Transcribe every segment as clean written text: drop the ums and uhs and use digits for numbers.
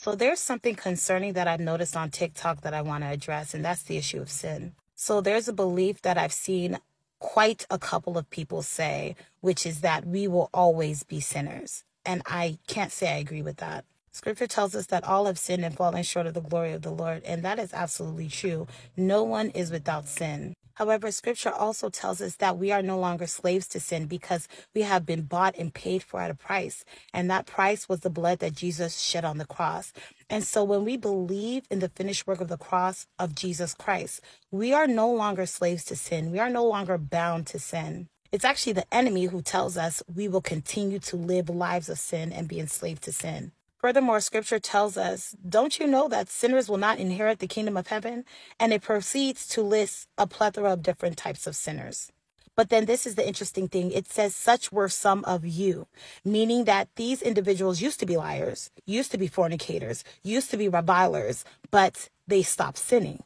So there's something concerning that I've noticed on TikTok that I want to address, and that's the issue of sin. So there's a belief that I've seen quite a couple of people say, which is that we will always be sinners. And I can't say I agree with that. Scripture tells us that all have sinned and fallen short of the glory of the Lord, and that is absolutely true. No one is without sin. However, Scripture also tells us that we are no longer slaves to sin because we have been bought and paid for at a price, and that price was the blood that Jesus shed on the cross. And so when we believe in the finished work of the cross of Jesus Christ, we are no longer slaves to sin. We are no longer bound to sin. It's actually the enemy who tells us we will continue to live lives of sin and be enslaved to sin. Furthermore, Scripture tells us, don't you know that sinners will not inherit the kingdom of heaven? And it proceeds to list a plethora of different types of sinners. But then this is the interesting thing. It says, such were some of you, meaning that these individuals used to be liars, used to be fornicators, used to be revilers, but they stopped sinning.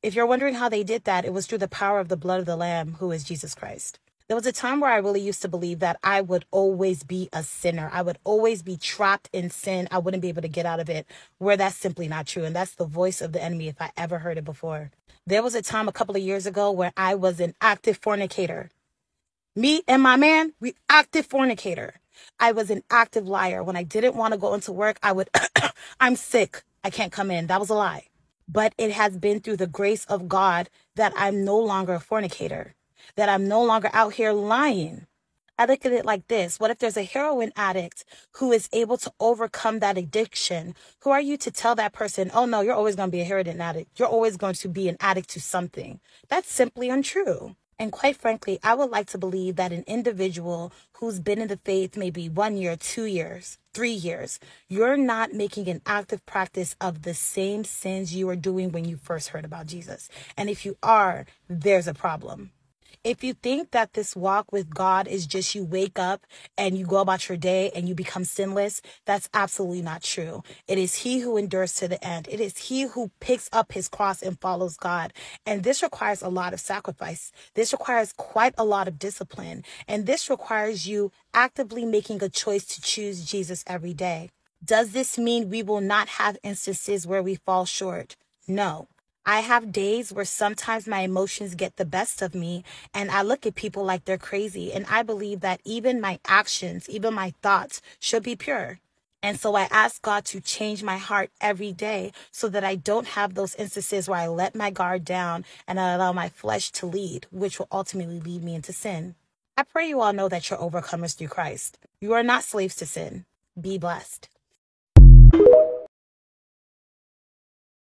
If you're wondering how they did that, it was through the power of the blood of the Lamb, who is Jesus Christ. There was a time where I really used to believe that I would always be a sinner. I would always be trapped in sin. I wouldn't be able to get out of it, where that's simply not true. And that's the voice of the enemy if I ever heard it before. There was a time a couple of years ago where I was an active fornicator. Me and my man, we active fornicator. I was an active liar. When I didn't want to go into work, I would, I'm sick. I can't come in. That was a lie. But it has been through the grace of God that I'm no longer a fornicator, that I'm no longer out here lying. I look at it like this. What if there's a heroin addict who is able to overcome that addiction? Who are you to tell that person, oh no, you're always going to be a heroin addict. You're always going to be an addict to something. That's simply untrue. And quite frankly, I would like to believe that an individual who's been in the faith maybe 1 year, 2 years, 3 years, you're not making an active practice of the same sins you were doing when you first heard about Jesus. And if you are, there's a problem. If you think that this walk with God is just you wake up and you go about your day and you become sinless, that's absolutely not true. It is he who endures to the end. It is he who picks up his cross and follows God. And this requires a lot of sacrifice. This requires quite a lot of discipline. And this requires you actively making a choice to choose Jesus every day. Does this mean we will not have instances where we fall short? No. I have days where sometimes my emotions get the best of me and I look at people like they're crazy. And I believe that even my actions, even my thoughts should be pure. And so I ask God to change my heart every day so that I don't have those instances where I let my guard down and I allow my flesh to lead, which will ultimately lead me into sin. I pray you all know that you're overcomers through Christ. You are not slaves to sin. Be blessed.